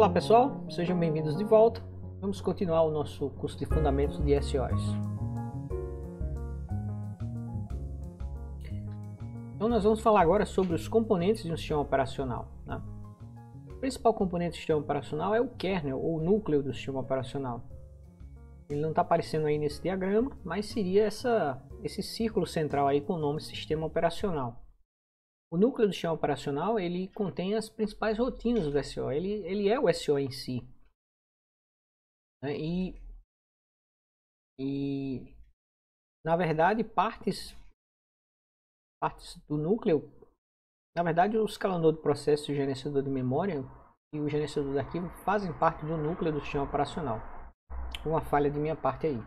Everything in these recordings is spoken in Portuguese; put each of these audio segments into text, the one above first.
Olá pessoal, sejam bem-vindos de volta. Vamos continuar o nosso curso de Fundamentos de SOS. Então nós vamos falar agora sobre os componentes de um sistema operacional, né? O principal componente do sistema operacional é o kernel, ou núcleo do sistema operacional. Ele não está aparecendo aí nesse diagrama, mas seria esse círculo central aí com o nome sistema operacional. O núcleo do sistema operacional, ele contém as principais rotinas do SO, ele é o SO em si. Né? E na verdade, partes do núcleo, na verdade o escalonador de processo, o gerenciador de memória e o gerenciador de arquivo fazem parte do núcleo do sistema operacional. Uma falha de minha parte aí.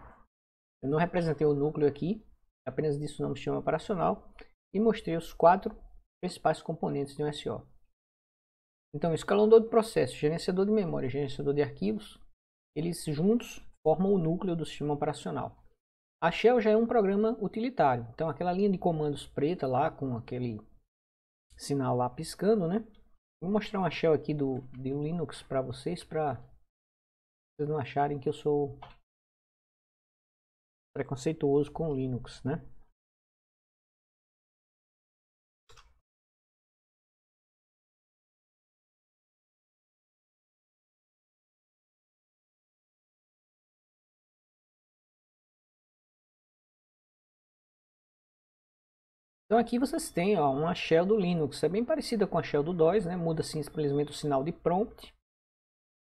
Eu não representei o núcleo aqui, apenas disse o nome do sistema operacional e mostrei os 4 principais componentes de um SO. Então, escalonador de processo, gerenciador de memória e gerenciador de arquivos, eles juntos formam o núcleo do sistema operacional. A Shell já é um programa utilitário, então aquela linha de comandos preta lá com aquele sinal lá piscando, né? Vou mostrar uma Shell aqui do Linux para vocês não acharem que eu sou preconceituoso com o Linux, né? Então aqui vocês têm uma shell do Linux, é bem parecida com a shell do DOS, né? Muda simplesmente o sinal de prompt.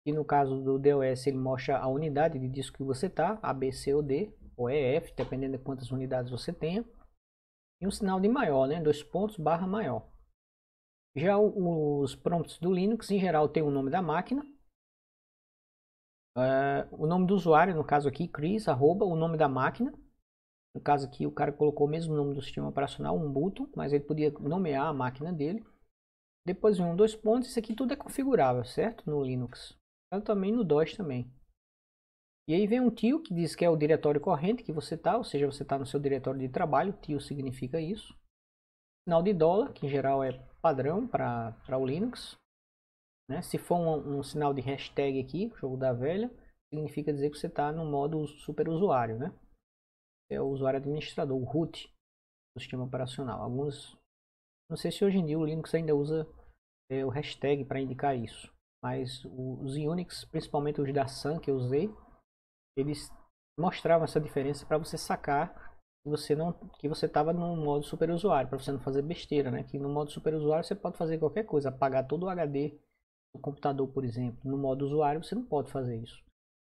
E no caso do DOS ele mostra a unidade de disco que você está, A, B, C ou D, ou EF, dependendo de quantas unidades você tenha. E um sinal de maior, né? 2 pontos barra maior. Já os prompts do Linux em geral tem o nome da máquina. O nome do usuário, no caso aqui, Chris, arroba, o nome da máquina. No caso aqui, o cara colocou o mesmo nome do sistema operacional, Ubuntu, mas ele podia nomear a máquina dele. Depois vem 2 pontos, isso aqui tudo é configurável, certo? No Linux. Tanto também no DOS também. E aí vem um tio que diz que é o diretório corrente que você está, ou seja, você está no seu diretório de trabalho, tio significa isso. Sinal de dólar, que em geral é padrão para o Linux. Né? Se for um sinal de hashtag aqui, jogo da velha, significa dizer que você está no modo superusuário, né? É o usuário administrador, o root do sistema operacional. Alguns, não sei se hoje em dia o Linux ainda usa o hashtag para indicar isso, mas os Unix, principalmente os da Sun que eu usei, eles mostravam essa diferença para você sacar que você estava no modo superusuário, para você não fazer besteira, né? Que no modo superusuário você pode fazer qualquer coisa, apagar todo o HD do computador, por exemplo. No modo usuário você não pode fazer isso.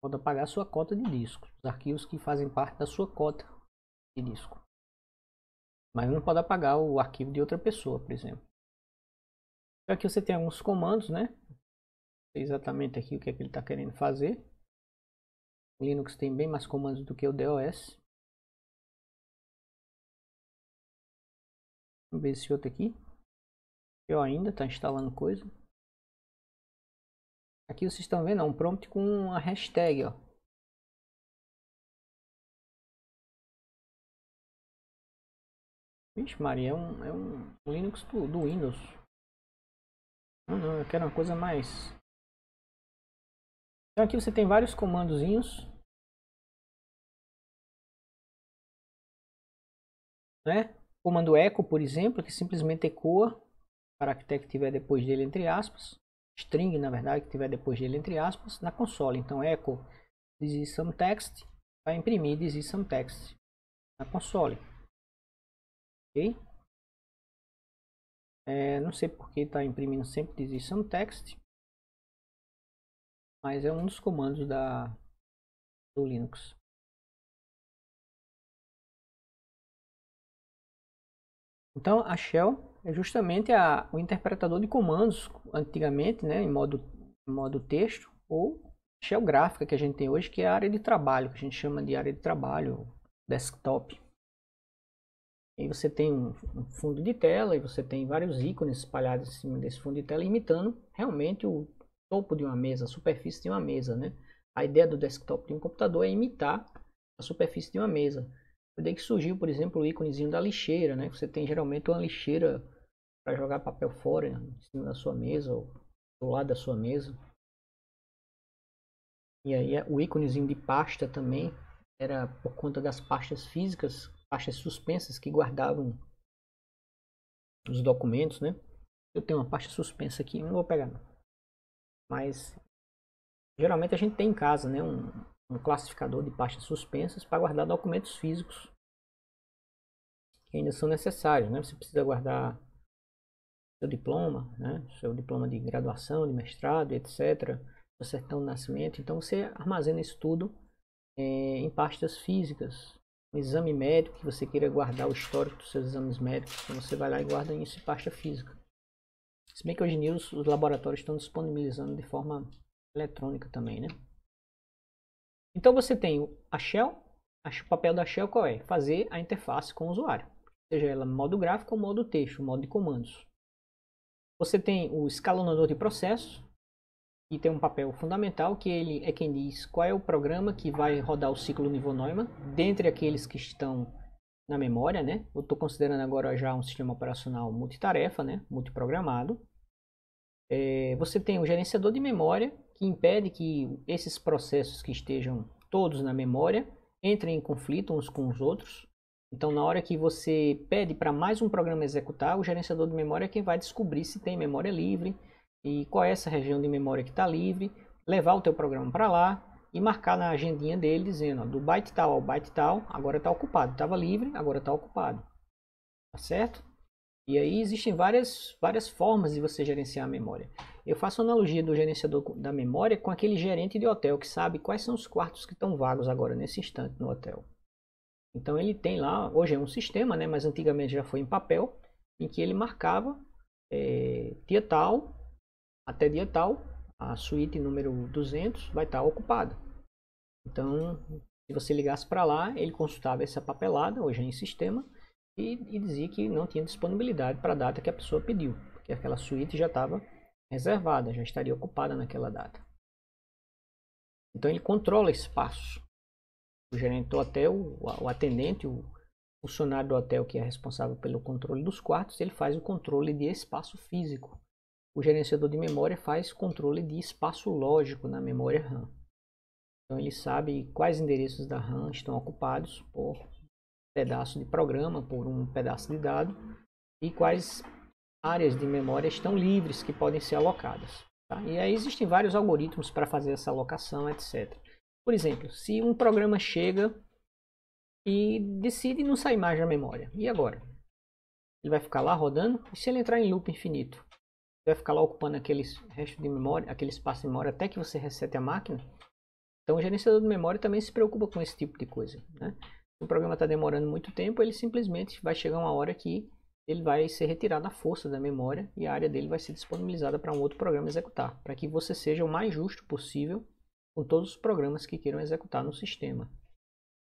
Pode apagar a sua cota de disco, os arquivos que fazem parte da sua cota de disco. Mas não pode apagar o arquivo de outra pessoa, por exemplo. Então aqui você tem alguns comandos, né? Exatamente aqui o que é que ele está querendo fazer. O Linux tem bem mais comandos do que o DOS. Vamos ver esse outro aqui. Eu ainda está instalando coisa. Aqui vocês estão vendo um prompt com a hashtag, ó. Vixe Maria, é um Linux do Windows. Não, eu quero uma coisa mais. Então aqui você tem vários comandozinhos, né? Comando echo, por exemplo, que simplesmente ecoa o caractere que tiver depois dele entre aspas. String, na verdade, que tiver depois dele entre aspas, na console. Então echo this is some text vai imprimir this is some text na console. Ok? Não sei porque está imprimindo sempre this is some text, mas é um dos comandos do Linux. Então a shell é justamente o interpretador de comandos antigamente, né, em modo texto, ou shell gráfica que a gente tem hoje, que é a área de trabalho, que a gente chama de área de trabalho, desktop. E você tem um fundo de tela e você tem vários ícones espalhados em cima desse fundo de tela, imitando realmente o topo de uma mesa, a superfície de uma mesa, né? A ideia do desktop de um computador é imitar a superfície de uma mesa. Daí que surgiu, por exemplo, o íconezinho da lixeira, né? Você tem geralmente uma lixeira para jogar papel fora em cima da sua mesa ou do lado da sua mesa. E aí o íconezinho de pasta também era por conta das pastas físicas, pastas suspensas que guardavam os documentos, né? Eu tenho uma pasta suspensa aqui, não vou pegar não. Mas geralmente a gente tem em casa, né, um classificador de pastas suspensas para guardar documentos físicos que ainda são necessários, né? Você precisa guardar seu diploma, né? Seu diploma de graduação, de mestrado, etc. Seu certidão de nascimento. Então você armazena isso tudo em pastas físicas. Um exame médico que você queira guardar o histórico dos seus exames médicos, então você vai lá e guarda isso em pasta física. Se bem que hoje em dia os laboratórios estão disponibilizando de forma eletrônica também, né? Então você tem a Shell, o papel da Shell qual é? Fazer a interface com o usuário, seja ela modo gráfico ou modo texto, modo de comandos. Você tem o escalonador de processos, que tem um papel fundamental, que ele é quem diz qual é o programa que vai rodar o ciclo nível Neumann, dentre aqueles que estão na memória, né? Eu estou considerando agora já um sistema operacional multitarefa, né? Multiprogramado. Você tem o gerenciador de memória, que impede que esses processos que estejam todos na memória entrem em conflito uns com os outros. Então, na hora que você pede para mais um programa executar, o gerenciador de memória é quem vai descobrir se tem memória livre e qual é essa região de memória que está livre, levar o teu programa para lá e marcar na agendinha dele dizendo, ó, do byte tal ao byte tal, agora está ocupado. Estava livre, agora está ocupado. Tá certo? E aí existem várias formas de você gerenciar a memória. Eu faço analogia do gerenciador da memória com aquele gerente de hotel que sabe quais são os quartos que estão vagos agora, nesse instante, no hotel. Então ele tem lá, hoje é um sistema, né, mas antigamente já foi em papel, em que ele marcava dia tal, até dia tal, a suíte número 200 vai estar ocupada. Então, se você ligasse para lá, ele consultava essa papelada, hoje é em sistema, e dizia que não tinha disponibilidade para a data que a pessoa pediu, porque aquela suíte já estava reservada, já estaria ocupada naquela data. Então ele controla espaço. O gerente do hotel, o atendente, o funcionário do hotel que é responsável pelo controle dos quartos, ele faz o controle de espaço físico. O gerenciador de memória faz controle de espaço lógico na memória RAM. Então ele sabe quais endereços da RAM estão ocupados por pedaço de programa, por um pedaço de dado, e quais áreas de memória estão livres que podem ser alocadas. Tá? E aí existem vários algoritmos para fazer essa alocação, etc. Por exemplo, se um programa chega e decide não sair mais da memória, e agora? Ele vai ficar lá rodando? E se ele entrar em loop infinito? Ele vai ficar lá ocupando aquele resto de memória, aquele espaço de memória até que você resete a máquina? Então o gerenciador de memória também se preocupa com esse tipo de coisa, né? Se o programa está demorando muito tempo, ele simplesmente vai chegar uma hora que ele vai ser retirado à força da memória e a área dele vai ser disponibilizada para um outro programa executar, para que você seja o mais justo possível com todos os programas que queiram executar no sistema.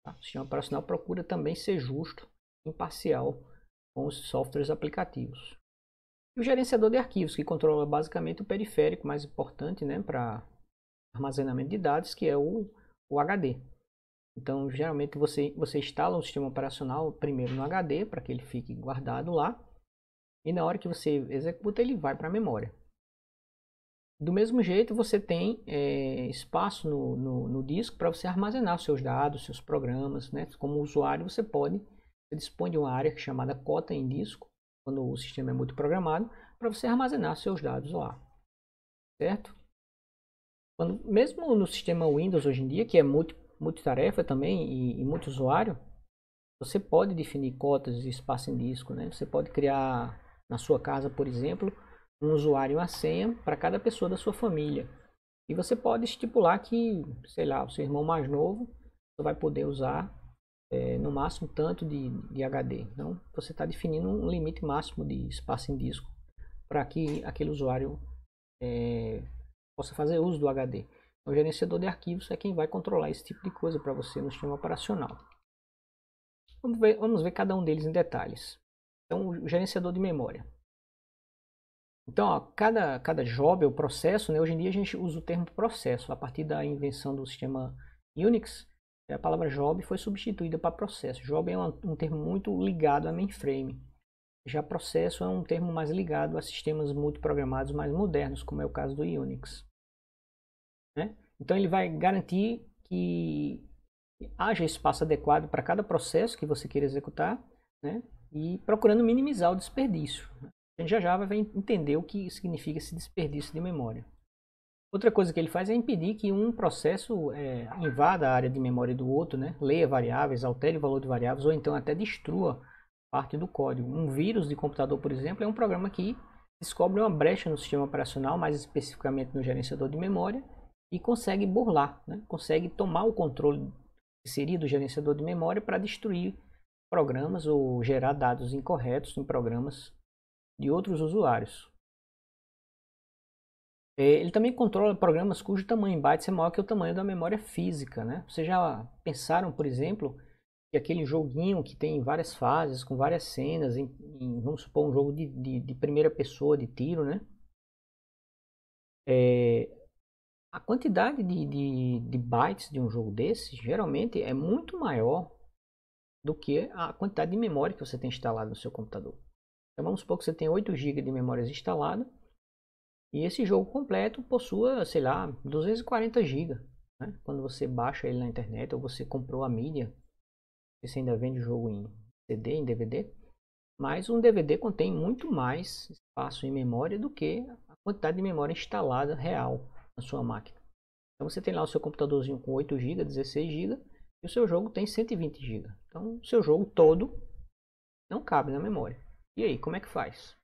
Tá? O sistema operacional procura também ser justo, imparcial com os softwares aplicativos. E o gerenciador de arquivos, que controla basicamente o periférico mais importante, né, para armazenamento de dados, que é o HD. Então, geralmente você instala o sistema operacional primeiro no HD, para que ele fique guardado lá. E na hora que você executa, ele vai para a memória. Do mesmo jeito, você tem espaço no disco para você armazenar os seus dados, seus programas, né? Como usuário, você dispõe de uma área chamada cota em disco, quando o sistema é multiprogramado, para você armazenar seus dados lá. Certo? Mesmo no sistema Windows hoje em dia, que é multitarefa também e multiusuário, você pode definir cotas de espaço em disco, né? Você pode criar na sua casa, por exemplo, um usuário e uma senha para cada pessoa da sua família. E você pode estipular que, sei lá, o seu irmão mais novo só vai poder usar no máximo tanto de HD. Então, você está definindo um limite máximo de espaço em disco para que aquele usuário possa fazer uso do HD. O gerenciador de arquivos é quem vai controlar esse tipo de coisa para você no sistema operacional. Vamos ver cada um deles em detalhes. Então, o gerenciador de memória. Então, ó, cada job ou processo, né, hoje em dia a gente usa o termo processo. A partir da invenção do sistema Unix, a palavra job foi substituída para processo. Job é um termo muito ligado a mainframe. Já processo é um termo mais ligado a sistemas multiprogramados mais modernos, como é o caso do Unix. Né? Então ele vai garantir que haja espaço adequado para cada processo que você queira executar, né? E procurando minimizar o desperdício. A gente já vai entender o que significa esse desperdício de memória. Outra coisa que ele faz é impedir que um processo invada a área de memória do outro, né? Leia variáveis, altere o valor de variáveis ou então até destrua parte do código. Um vírus de computador, por exemplo, é um programa que descobre uma brecha no sistema operacional, mais especificamente no gerenciador de memória, e consegue burlar, né? Consegue tomar o controle que seria do gerenciador de memória para destruir programas ou gerar dados incorretos em programas de outros usuários. Ele também controla programas cujo tamanho em bytes é maior que o tamanho da memória física, né? Vocês já pensaram, por exemplo, que aquele joguinho que tem várias fases, com várias cenas, vamos supor um jogo de primeira pessoa, de tiro, né? A quantidade de bytes de um jogo desse, geralmente, é muito maior do que a quantidade de memória que você tem instalado no seu computador. Então vamos supor que você tem 8 GB de memória instalada, e esse jogo completo possua, sei lá, 240 GB. Né? Quando você baixa ele na internet ou você comprou a mídia, você ainda vende o jogo em CD, em DVD, mas um DVD contém muito mais espaço em memória do que a quantidade de memória instalada real na sua máquina. Então você tem lá o seu computadorzinho com 8 GB, 16 GB, e o seu jogo tem 120 GB. Então o seu jogo todo não cabe na memória. E aí, como é que faz?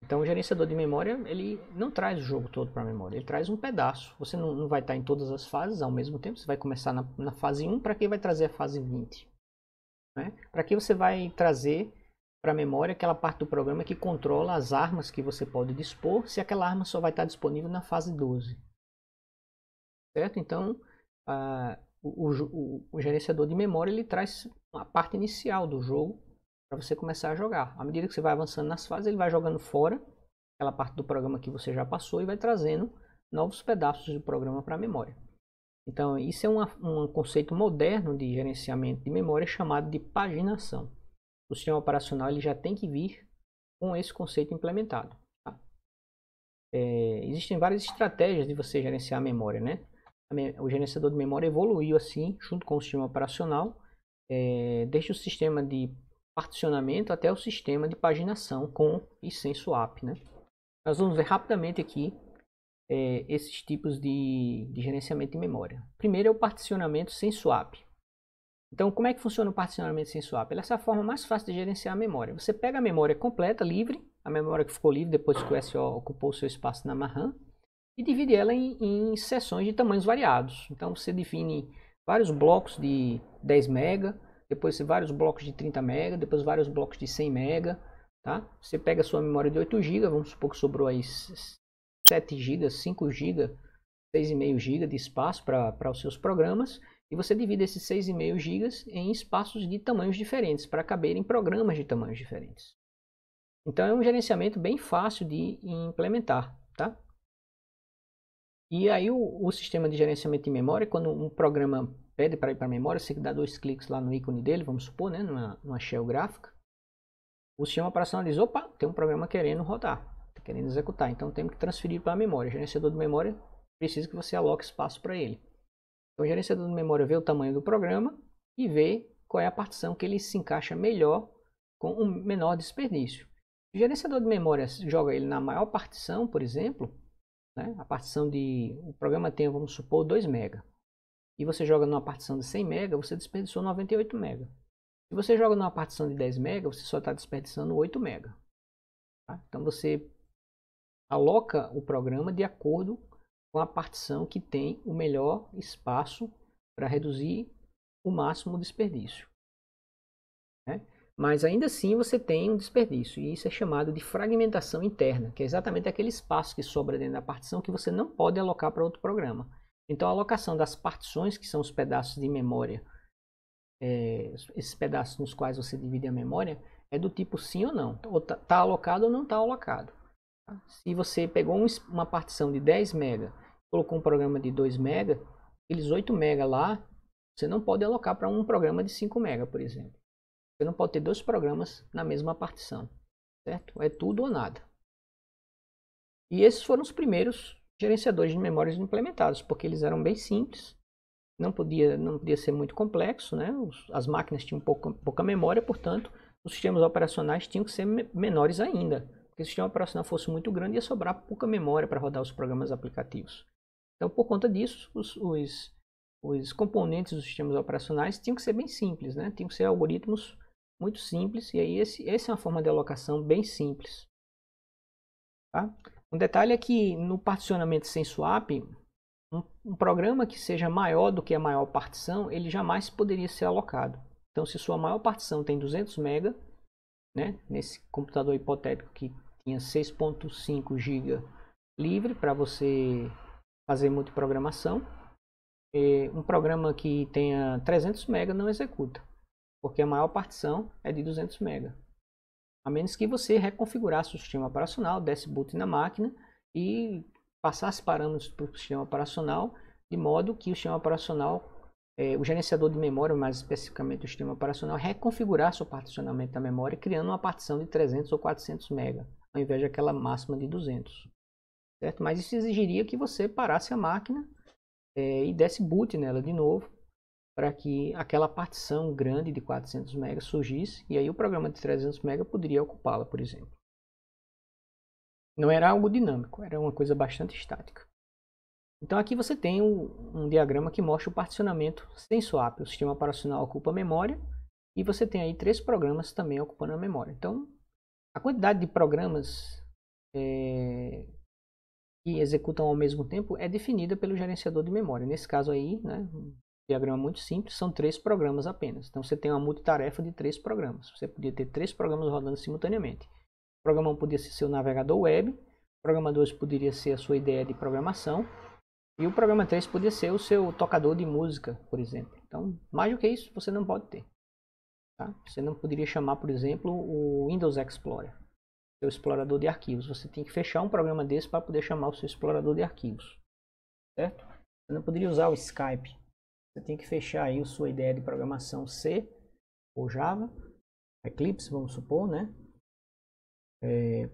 Então o gerenciador de memória, ele não traz o jogo todo para a memória, ele traz um pedaço. Você não vai estar em todas as fases ao mesmo tempo, você vai começar na fase 1, para que vai trazer a fase 20? Né? Para que você vai trazer para a memória aquela parte do programa que controla as armas que você pode dispor, se aquela arma só vai estar disponível na fase 12. Certo? Então, o gerenciador de memória, ele traz a parte inicial do jogo para você começar a jogar. À medida que você vai avançando nas fases, ele vai jogando fora aquela parte do programa que você já passou e vai trazendo novos pedaços de programa para a memória. Então, isso é um conceito moderno de gerenciamento de memória chamado de paginação. O sistema operacional ele já tem que vir com esse conceito implementado. Tá? Existem várias estratégias de você gerenciar a memória, né? O gerenciador de memória evoluiu assim, junto com o sistema operacional, desde o sistema de particionamento até o sistema de paginação com e sem swap, né? Nós vamos ver rapidamente aqui esses tipos de gerenciamento de memória. Primeiro é o particionamento sem swap. Então, como é que funciona o particionamento sem swap? Essa é a forma mais fácil de gerenciar a memória. Você pega a memória completa, livre, a memória que ficou livre depois que o SO ocupou o seu espaço na RAM, e divide ela em seções de tamanhos variados. Então, você define vários blocos de 10 MB, depois vários blocos de 30 MB, depois vários blocos de 100 MB. Tá? Você pega a sua memória de 8 GB, vamos supor que sobrou aí 7 GB, 5 GB, 6,5 GB de espaço para os seus programas, e você divide esses 6,5 GB em espaços de tamanhos diferentes, para caber em programas de tamanhos diferentes. Então é um gerenciamento bem fácil de implementar. Tá? E aí o sistema de gerenciamento de memória, quando um programa pede para ir para a memória, você dá 2 cliques lá no ícone dele, vamos supor, né, numa shell gráfica, o sistema operacional diz, opa, tem um programa querendo rodar, querendo executar, então temos que transferir para a memória. O gerenciador de memória precisa que você aloque espaço para ele. Então o gerenciador de memória vê o tamanho do programa e vê qual é a partição que ele se encaixa melhor com o menor desperdício. O gerenciador de memória joga ele na maior partição, por exemplo, né? A partição o programa tem, vamos supor, 2 MB. E você joga numa partição de 100 MB, você desperdiçou 98 MB. Se você joga numa partição de 10 MB, você só está desperdiçando 8 MB. Tá? Então você aloca o programa de acordo com a partição que tem o melhor espaço para reduzir o máximo o desperdício. Né? Mas ainda assim você tem um desperdício, e isso é chamado de fragmentação interna, que é exatamente aquele espaço que sobra dentro da partição que você não pode alocar para outro programa. Então a alocação das partições, que são os pedaços de memória, esses pedaços nos quais você divide a memória, é do tipo sim ou não, ou está alocado ou não está alocado. Se você pegou uma partição de 10 MB, colocou um programa de 2 MB, aqueles 8 MB lá, você não pode alocar para um programa de 5 MB, por exemplo. Você não pode ter 2 programas na mesma partição, certo? É tudo ou nada. E esses foram os primeiros gerenciadores de memórias implementados, porque eles eram bem simples, não podia ser muito complexo, né? As máquinas tinham pouca memória, portanto, os sistemas operacionais tinham que ser menores ainda. Porque se o sistema operacional fosse muito grande, ia sobrar pouca memória para rodar os programas aplicativos. Então, por conta disso, os componentes dos sistemas operacionais tinham que ser bem simples, né? Tinham que ser algoritmos muito simples, e aí essa é uma forma de alocação bem simples. Tá? Um detalhe é que no particionamento sem swap, um programa que seja maior do que a maior partição, ele jamais poderia ser alocado. Então, se sua maior partição tem 200 MB, né, nesse computador hipotético que tinha 6.5 GB livre para você fazer multiprogramação, um programa que tenha 300 MB não executa, porque a maior partição é de 200 MB. A menos que você reconfigurasse o sistema operacional, desse boot na máquina e passasse parâmetros para o sistema operacional, de modo que o sistema operacional, o gerenciador de memória, mais especificamente o sistema operacional, reconfigurasse o particionamento da memória, criando uma partição de 300 ou 400 MB, ao invés daquela máxima de 200. Certo? Mas isso exigiria que você parasse a máquina e desse boot nela de novo, para que aquela partição grande de 400 MB surgisse, e aí o programa de 300 MB poderia ocupá-la, por exemplo. Não era algo dinâmico, era uma coisa bastante estática. Então aqui você tem um diagrama que mostra o particionamento sem swap. O sistema operacional ocupa a memória, e você tem aí 3 programas também ocupando a memória. Então, a quantidade de programas que executam ao mesmo tempo é definida pelo gerenciador de memória. Nesse caso aí, né, diagrama muito simples, são 3 programas apenas. Então você tem uma multitarefa de 3 programas. Você podia ter 3 programas rodando simultaneamente. O programa 1 podia ser seu navegador web, o programa 2 poderia ser a sua ideia de programação, e o programa 3 podia ser o seu tocador de música, por exemplo. Então, mais do que isso, você não pode ter. Tá? Você não poderia chamar, por exemplo, o Windows Explorer, seu explorador de arquivos. Você tem que fechar um programa desse para poder chamar o seu explorador de arquivos. Certo? Você não poderia usar o Skype. Você tem que fechar aí a sua ideia de programação C ou Java, Eclipse, vamos supor, né?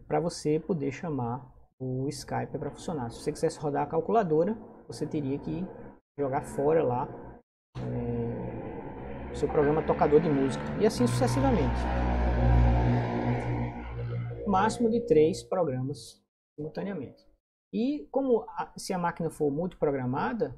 Para você poder chamar o Skype para funcionar. Se você quisesse rodar a calculadora, você teria que jogar fora lá o seu programa tocador de música. E assim sucessivamente. Máximo de 3 programas simultaneamente. E como se a máquina for multiprogramada,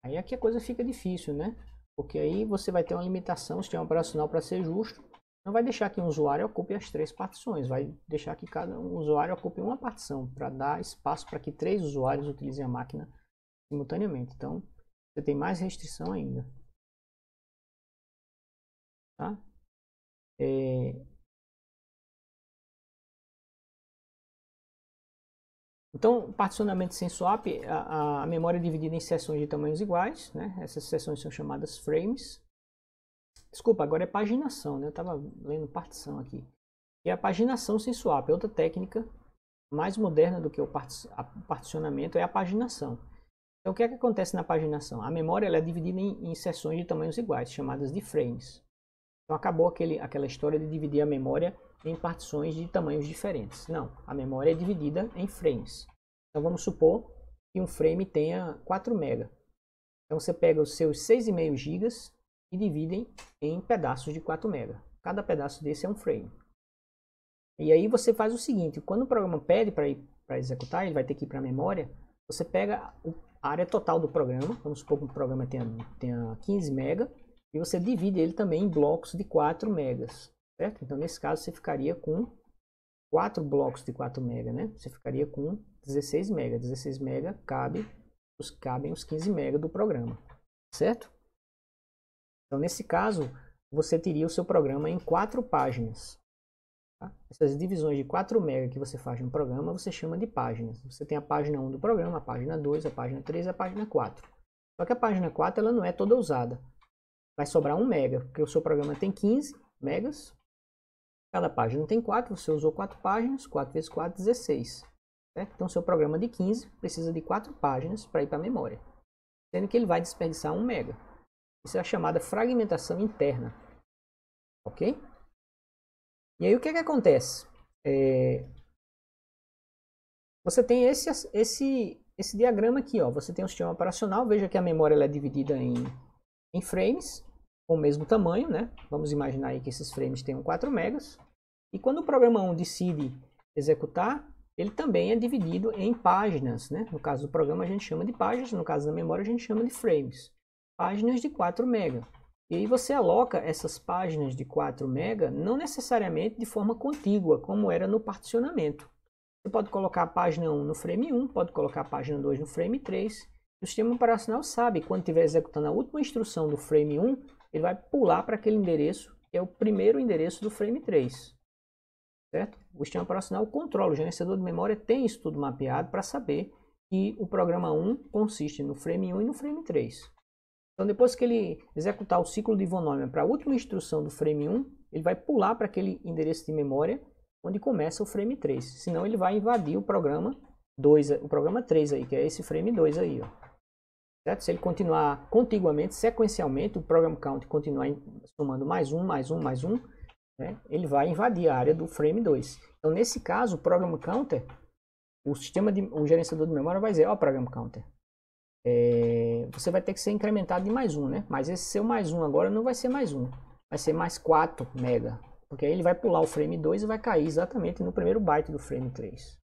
aí é que a coisa fica difícil, né? Porque aí você vai ter uma limitação, o sistema operacional, para ser justo, não vai deixar que um usuário ocupe as 3 partições, vai deixar que cada usuário ocupe uma partição, para dar espaço para que 3 usuários utilizem a máquina simultaneamente. Então, você tem mais restrição ainda. Tá? Então, particionamento sem swap, a memória é dividida em seções de tamanhos iguais, né? Essas seções são chamadas frames. Desculpa, agora é paginação, né? Eu estava lendo partição aqui. E a paginação sem swap é outra técnica mais moderna do que o particionamento, é a paginação. Então, o que é que acontece na paginação? A memória ela é dividida em seções de tamanhos iguais, chamadas de frames. Então, acabou aquela história de dividir a memória em partições de tamanhos diferentes. Não, a memória é dividida em frames. Então, vamos supor que um frame tenha 4 MB. Então, você pega os seus 6,5 GB e dividem em pedaços de 4 MB. Cada pedaço desse é um frame. E aí você faz o seguinte, quando o programa pede para executar, ele vai ter que ir para a memória, você pega a área total do programa, vamos supor que o programa tenha 15 MB, e você divide ele também em blocos de 4 MB, certo? Então, nesse caso, você ficaria com 4 blocos de 4 MB, né? Você ficaria com 16 MB. 16 MB cabem os 15 MB do programa, certo? Então, nesse caso, você teria o seu programa em 4 páginas. Tá? Essas divisões de 4 MB que você faz no programa, você chama de páginas. Você tem a página 1 do programa, a página 2, a página 3 e a página 4. Só que a página 4 ela não é toda usada. Vai sobrar 1 MB, porque o seu programa tem 15 megas. Cada página tem 4, você usou 4 páginas, 4 vezes 4, 16. Certo? Então, seu programa de 15 precisa de 4 páginas para ir para a memória. Sendo que ele vai desperdiçar 1 MB. Isso é a chamada fragmentação interna. Ok? E aí o que acontece? Você tem esse esse diagrama aqui, ó, você tem um sistema operacional, veja que a memória ela é dividida em frames, com o mesmo tamanho, né? Vamos imaginar aí que esses frames tenham 4 megas. E quando o programa 1 decide executar, ele também é dividido em páginas, né? No caso do programa a gente chama de páginas, no caso da memória a gente chama de frames. Páginas de 4 MB. E aí você aloca essas páginas de 4 MB não necessariamente de forma contígua, como era no particionamento. Você pode colocar a página 1 no frame 1, pode colocar a página 2 no frame 3. O sistema operacional sabe que quando estiver executando a última instrução do frame 1, ele vai pular para aquele endereço, que é o primeiro endereço do frame 3. Certo? O sistema operacional controla, o gerenciador de memória tem isso tudo mapeado para saber que o programa 1 consiste no frame 1 e no frame 3. Então depois que ele executar o ciclo de von Neumann para a última instrução do frame 1, ele vai pular para aquele endereço de memória onde começa o frame 3. Senão ele vai invadir o programa 2, o programa 3 aí, que é esse frame 2 aí, ó. Certo? Se ele continuar contiguamente, sequencialmente, o program count continuar somando mais um, mais um, mais um, né, ele vai invadir a área do frame 2. Então, nesse caso, o program counter, o gerenciador de memória vai dizer, ó, program counter, você vai ter que ser incrementado de mais um, né? Mas esse seu mais um agora não vai ser mais um, vai ser mais 4 mega, porque aí ele vai pular o frame 2 e vai cair exatamente no primeiro byte do frame 3.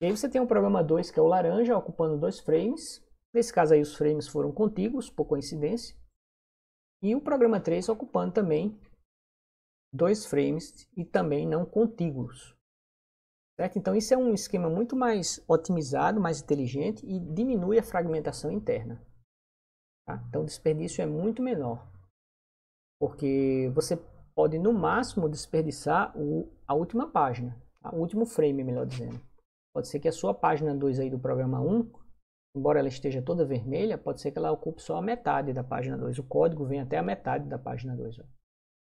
E aí você tem o programa 2, que é o laranja, ocupando 2 frames. Nesse caso aí os frames foram contíguos, por coincidência. E o programa 3 ocupando também 2 frames e também não contíguos. Certo? Então isso é um esquema muito mais otimizado, mais inteligente e diminui a fragmentação interna. Tá? Então o desperdício é muito menor. Porque você pode no máximo desperdiçar a última página, o último frame, melhor dizendo. Pode ser que a sua página 2 aí do programa 1, embora ela esteja toda vermelha, pode ser que ela ocupe só a metade da página 2. O código vem até a metade da página 2. Ó.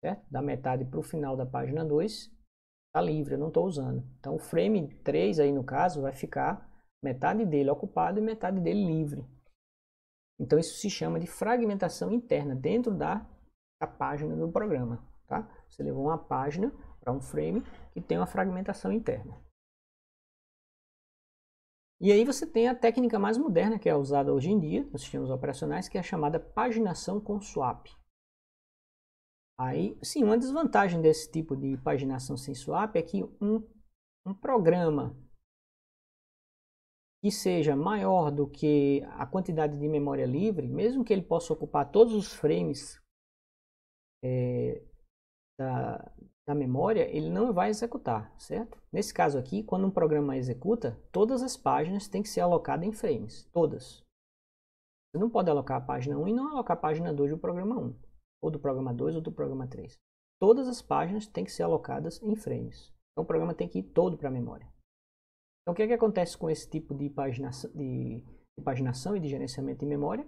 Certo? Da metade para o final da página 2, está livre, eu não estou usando. Então o frame 3 aí no caso vai ficar metade dele ocupado e metade dele livre. Então isso se chama de fragmentação interna dentro da página do programa. Tá? Você levou uma página para um frame que tem uma fragmentação interna. E aí você tem a técnica mais moderna que é usada hoje em dia nos sistemas operacionais, que é a chamada paginação com swap. Aí, sim, uma desvantagem desse tipo de paginação sem swap é que um programa que seja maior do que a quantidade de memória livre, mesmo que ele possa ocupar todos os frames da memória, ele não vai executar, certo? Nesse caso aqui, quando um programa executa, todas as páginas têm que ser alocadas em frames, todas. Você não pode alocar a página 1 e não alocar a página 2 do programa 1, ou do programa 2 ou do programa 3. Todas as páginas têm que ser alocadas em frames. Então o programa tem que ir todo para a memória. Então o que é que acontece com esse tipo de paginação e de gerenciamento de memória?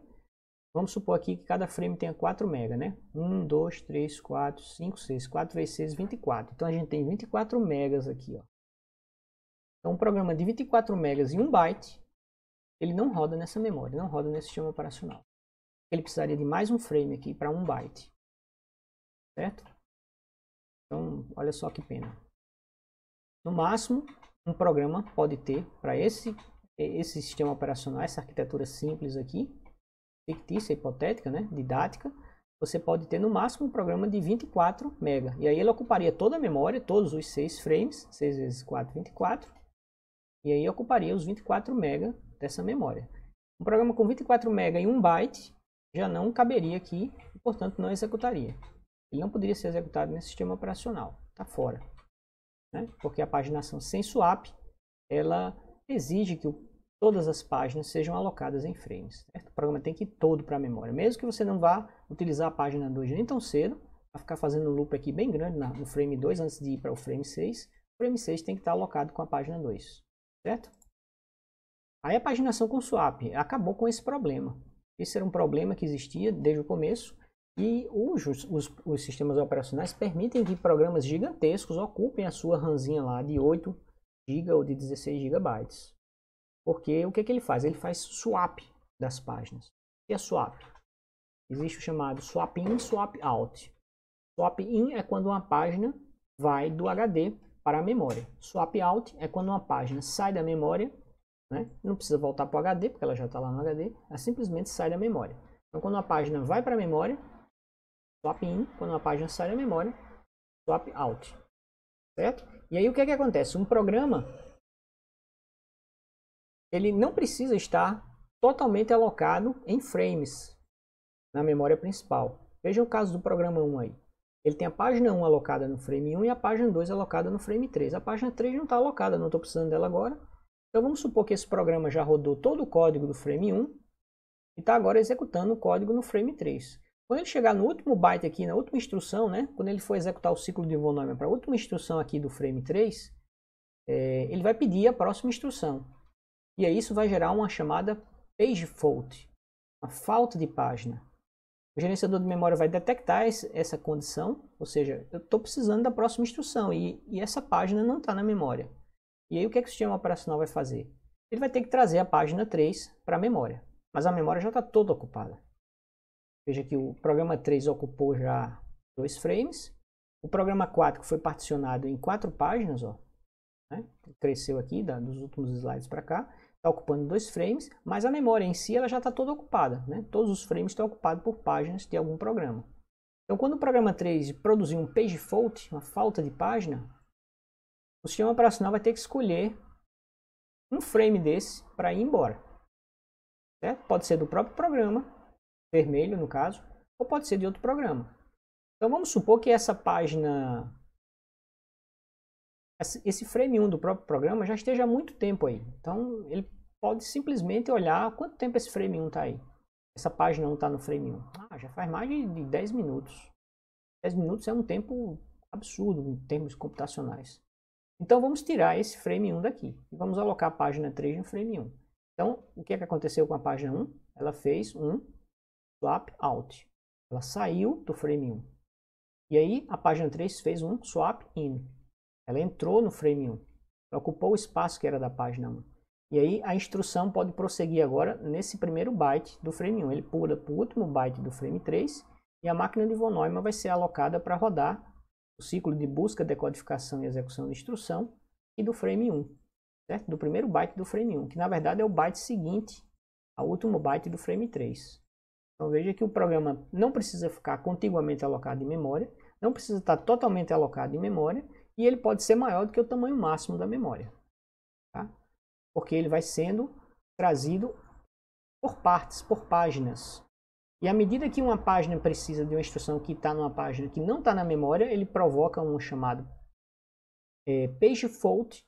Vamos supor aqui que cada frame tenha 4 MB, né? 1, 2, 3, 4, 5, 6. 4 vezes 6, 24. Então a gente tem 24 megas aqui, ó. Então um programa de 24 megas e 1 byte, ele não roda nessa memória, não roda nesse sistema operacional. Ele precisaria de mais um frame aqui para 1 byte. Certo? Então, olha só que pena. No máximo, um programa pode ter para esse sistema operacional, essa arquitetura simples aqui, fictícia, hipotética, né, didática, você pode ter no máximo um programa de 24 MB. E aí ele ocuparia toda a memória, todos os 6 frames, 6 vezes 4, 24. E aí ocuparia os 24 MB dessa memória. Um programa com 24 MB e 1 byte já não caberia aqui e, portanto, não executaria. Ele não poderia ser executado nesse sistema operacional. Está fora. Né? Porque a paginação sem swap, ela exige que todas as páginas sejam alocadas em frames. Certo? O programa tem que ir todo para a memória. Mesmo que você não vá utilizar a página 2 nem tão cedo, vai ficar fazendo um loop aqui bem grande no frame 2 antes de ir para o frame 6. O frame 6 tem que estar alocado com a página 2. Certo? Aí a paginação com swap acabou com esse problema. Esse era um problema que existia desde o começo. E os sistemas operacionais permitem que programas gigantescos ocupem a sua RAMzinha lá de 8 GB ou de 16 GB. Porque o que ele faz? Ele faz swap das páginas. O que é swap? Existe o chamado swap in, swap out. Swap in é quando uma página vai do HD para a memória. Swap out é quando uma página sai da memória né? Não precisa voltar para o HD, porque ela já está lá no HD. Ela simplesmente sai da memória. Então, quando uma página vai para a memória, swap in. Quando uma página sai da memória, swap out. Certo? E aí, o que é que acontece? Um programa, ele não precisa estar totalmente alocado em frames na memória principal. Veja o caso do programa 1 aí. Ele tem a página 1 alocada no frame 1 e a página 2 alocada no frame 3. A página 3 não está alocada, não estou precisando dela agora. Então vamos supor que esse programa já rodou todo o código do frame 1 e está agora executando o código no frame 3. Quando ele chegar no último byte aqui, na última instrução, né, quando ele for executar o ciclo de von Neumann para a última instrução aqui do frame 3, ele vai pedir a próxima instrução. E aí isso vai gerar uma chamada page fault, uma falta de página. O gerenciador de memória vai detectar essa condição, ou seja, eu estou precisando da próxima instrução e essa página não está na memória. E aí o que é que o sistema operacional vai fazer? Ele vai ter que trazer a página 3 para a memória, mas a memória já está toda ocupada. Veja que o programa 3 ocupou já 2 frames, o programa 4 que foi particionado em 4 páginas, ó, né? Cresceu aqui dos últimos slides para cá, está ocupando 2 frames, mas a memória em si ela já está toda ocupada, né? Todos os frames estão ocupados por páginas de algum programa. Então, quando o programa 3 produzir um page fault, uma falta de página, o sistema operacional vai ter que escolher um frame desse para ir embora. Certo? Pode ser do próprio programa, vermelho no caso, ou pode ser de outro programa. Então, vamos supor que essa página, esse frame 1 do próprio programa já esteja há muito tempo aí. Então, ele pode simplesmente olhar quanto tempo esse frame 1 está aí. Essa página 1 está no frame 1. Já faz mais de 10 minutos. 10 minutos é um tempo absurdo em termos computacionais. Então, vamos tirar esse frame 1 daqui. E vamos alocar a página 3 no frame 1. Então, o que é que aconteceu com a página 1? Ela fez um swap out. Ela saiu do frame 1. E aí, a página 3 fez um swap in. Ela entrou no frame 1, ela ocupou o espaço que era da página 1. E aí a instrução pode prosseguir agora nesse primeiro byte do frame 1. Ele pula para o último byte do frame 3 e a máquina de von Neumann vai ser alocada para rodar o ciclo de busca, decodificação e execução de instrução e do frame 1, certo? Do primeiro byte do frame 1, que na verdade é o byte seguinte ao último byte do frame 3. Então veja que o programa não precisa ficar contiguamente alocado em memória, não precisa estar totalmente alocado em memória, e ele pode ser maior do que o tamanho máximo da memória, tá? Porque ele vai sendo trazido por partes, por páginas. E à medida que uma página precisa de uma instrução que está numa página que não está na memória, ele provoca um chamado page fault,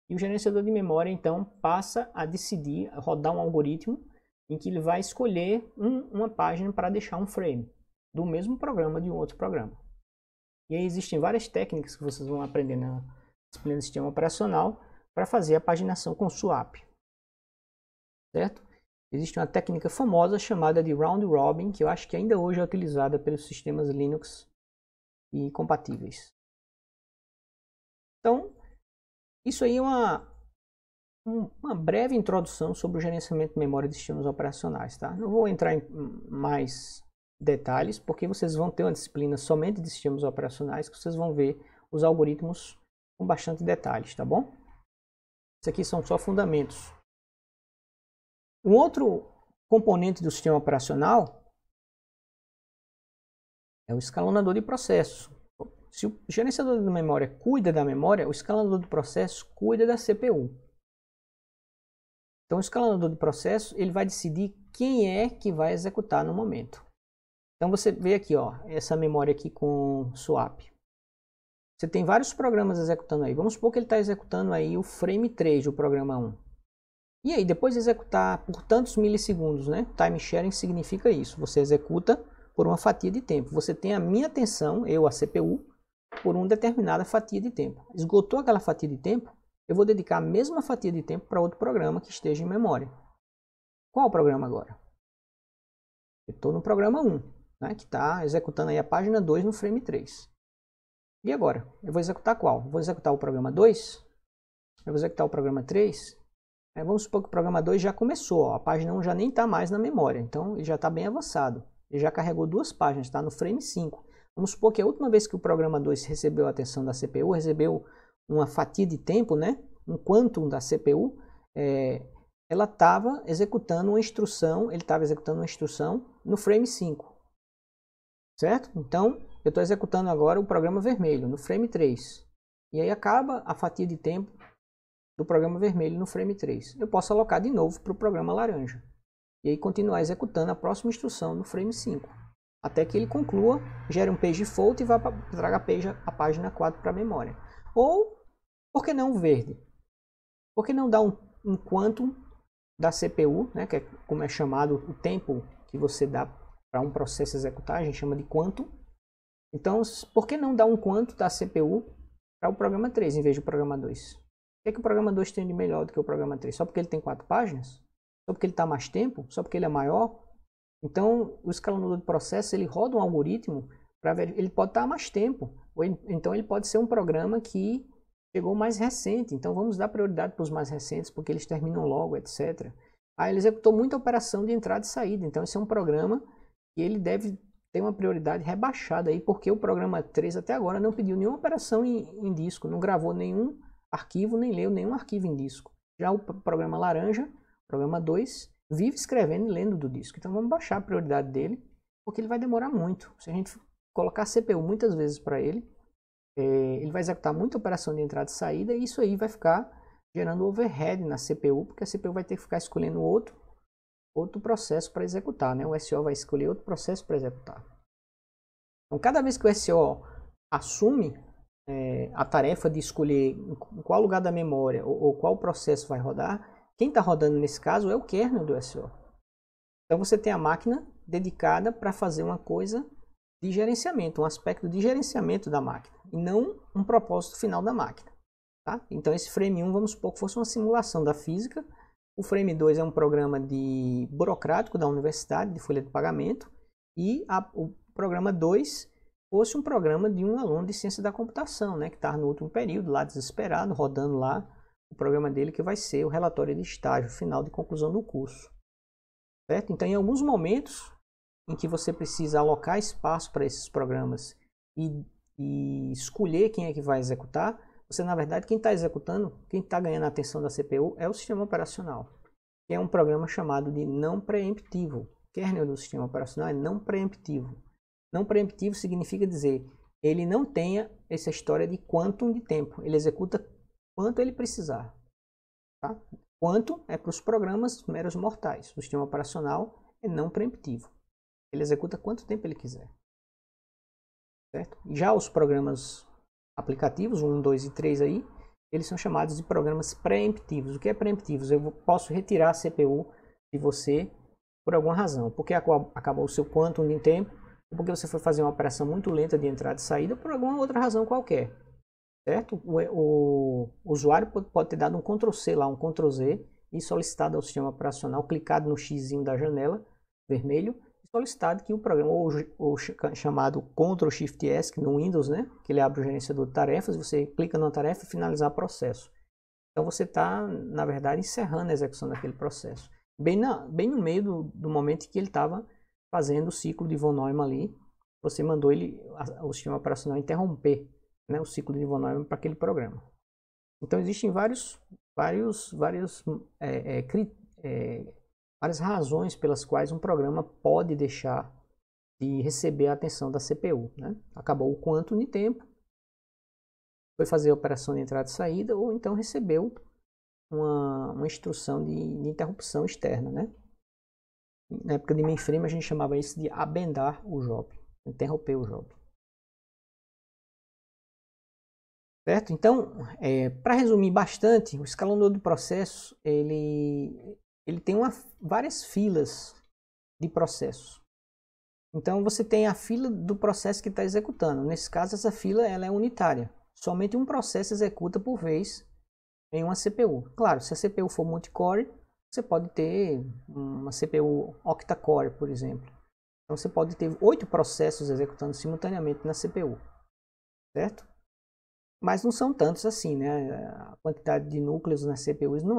e o gerenciador de memória então passa a decidir, a rodar um algoritmo em que ele vai escolher uma página para deixar um frame do mesmo programa de um outro programa. E aí existem várias técnicas que vocês vão aprender na disciplina de sistema operacional para fazer a paginação com swap. Certo? Existe uma técnica famosa chamada de round robin, que eu acho que ainda hoje é utilizada pelos sistemas Linux e compatíveis. Então, isso aí é uma breve introdução sobre o gerenciamento de memória de sistemas operacionais. Tá? Não vou entrar em mais detalhes, porque vocês vão ter uma disciplina somente de sistemas operacionais, que vocês vão ver os algoritmos com bastante detalhes, tá bom? Isso aqui são só fundamentos. Um outro componente do sistema operacional é o escalonador de processos. Se o gerenciador de memória cuida da memória, o escalonador de processos cuida da CPU. Então, o escalonador de processos ele vai decidir quem é que vai executar no momento. Então você vê aqui, ó, essa memória aqui com swap. Você tem vários programas executando aí. Vamos supor que ele está executando aí o frame 3 do programa 1. E aí, depois de executar por tantos milissegundos, né? Time sharing significa isso. Você executa por uma fatia de tempo. Você tem a minha atenção, eu, a CPU, por uma determinada fatia de tempo. Esgotou aquela fatia de tempo, eu vou dedicar a mesma fatia de tempo para outro programa que esteja em memória. Qual o programa agora? Eu estou no programa 1. Né, que está executando aí a página 2 no frame 3. E agora? Eu vou executar qual? Vou executar o programa 2? Eu vou executar o programa 3? Vamos supor que o programa 2 já começou. Ó, a página 1 já nem está mais na memória. Então, ele já está bem avançado. Ele já carregou 2 páginas, está no frame 5. Vamos supor que a última vez que o programa 2 recebeu a atenção da CPU, recebeu uma fatia de tempo, né? Um quantum da CPU, ela estava executando uma instrução, ele estava executando uma instrução no frame 5, certo? Então, eu estou executando agora o programa vermelho no frame 3, e aí acaba a fatia de tempo do programa vermelho no frame 3. Eu posso alocar de novo para o programa laranja, e aí continuar executando a próxima instrução no frame 5, até que ele conclua, gere um page fault e traga a página 4 para a memória. Ou, por que não o verde? Por que não dar um quantum da CPU, né, que é como é chamado o tempo que você dá para um processo executar, a gente chama de quantum. Então, por que não dar um quantum da CPU para o programa 3 em vez do programa 2? O que o programa 2 tem de melhor do que o programa 3? Só porque ele tem 4 páginas? Só porque ele está mais tempo? Só porque ele é maior? Então, o escalonador de processo, ele roda um algoritmo para ver, ele pode estar mais tempo. Ou então, ele pode ser um programa que chegou mais recente. Então, vamos dar prioridade para os mais recentes, porque eles terminam logo, etc. Ele executou muita operação de entrada e saída. Então, esse é um programa que ele deve ter uma prioridade rebaixada aí, porque o programa 3 até agora não pediu nenhuma operação em disco, não gravou nenhum arquivo, nem leu nenhum arquivo em disco. Já o programa laranja, programa 2, vive escrevendo e lendo do disco. Então vamos baixar a prioridade dele, porque ele vai demorar muito. Se a gente colocar CPU muitas vezes para ele, ele vai executar muita operação de entrada e saída, e isso aí vai ficar gerando overhead na CPU, porque a CPU vai ter que ficar escolhendo outro processo para executar, né? O SO vai escolher outro processo para executar. Então, cada vez que o SO assume a tarefa de escolher em qual lugar da memória ou qual processo vai rodar, quem está rodando nesse caso é o kernel do SO. Então, você tem a máquina dedicada para fazer uma coisa de gerenciamento, um aspecto de gerenciamento da máquina, e não um propósito final da máquina. Tá? Então, esse frame 1, vamos supor que fosse uma simulação da física. O frame 2 é um programa burocrático da universidade, de folha de pagamento. E o programa 2 fosse um programa de um aluno de ciência da computação, né, que está no último período, lá desesperado, rodando lá o programa dele, que vai ser o relatório de estágio final de conclusão do curso. Certo? Então, em alguns momentos em que você precisa alocar espaço para esses programas e escolher quem é que vai executar, você, na verdade, quem está executando, quem está ganhando a atenção da CPU é o sistema operacional, que é um programa chamado de não preemptivo. O kernel do sistema operacional é não preemptivo. Não preemptivo significa dizer, ele não tenha essa história de quantum de tempo, ele executa quanto ele precisar. Tá? Quantum é para os programas meros mortais, o sistema operacional é não preemptivo. Ele executa quanto tempo ele quiser. Certo? Já os programas aplicativos, 1, 2 e 3 aí, eles são chamados de programas preemptivos. O que é preemptivos? Eu posso retirar a CPU de você por alguma razão. Porque acabou o seu quantum de tempo, ou porque você foi fazer uma operação muito lenta de entrada e saída, por alguma outra razão qualquer. Certo? O usuário pode ter dado um Ctrl+C lá, um Ctrl+Z, e solicitado ao sistema operacional, clicado no xzinho da janela, vermelho, solicitado que o programa, ou chamado Ctrl+Shift+S, que no Windows, né, que ele abre o gerenciador de tarefas, você clica numa tarefa e finalizar o processo. Então você está, na verdade, encerrando a execução daquele processo. Bem no meio do momento em que ele estava fazendo o ciclo de von Neumann ali, você mandou o sistema operacional interromper, né, o ciclo de von Neumann para aquele programa. Então existem várias razões pelas quais um programa pode deixar de receber a atenção da CPU. Né? Acabou o quantum de tempo, foi fazer a operação de entrada e saída, ou então recebeu uma instrução de interrupção externa. Né? Na época de mainframe a gente chamava isso de abendar o job, interromper o job. Certo? Então, para resumir bastante, o escalonador de processo ele tem várias filas de processos. Então você tem a fila do processo que está executando. Nesse caso, essa fila ela é unitária. Somente um processo executa por vez em uma CPU. Claro, se a CPU for multicore, você pode ter uma CPU octa-core, por exemplo. Então você pode ter 8 processos executando simultaneamente na CPU. Certo? Mas não são tantos assim, né? A quantidade de núcleos nas CPUs não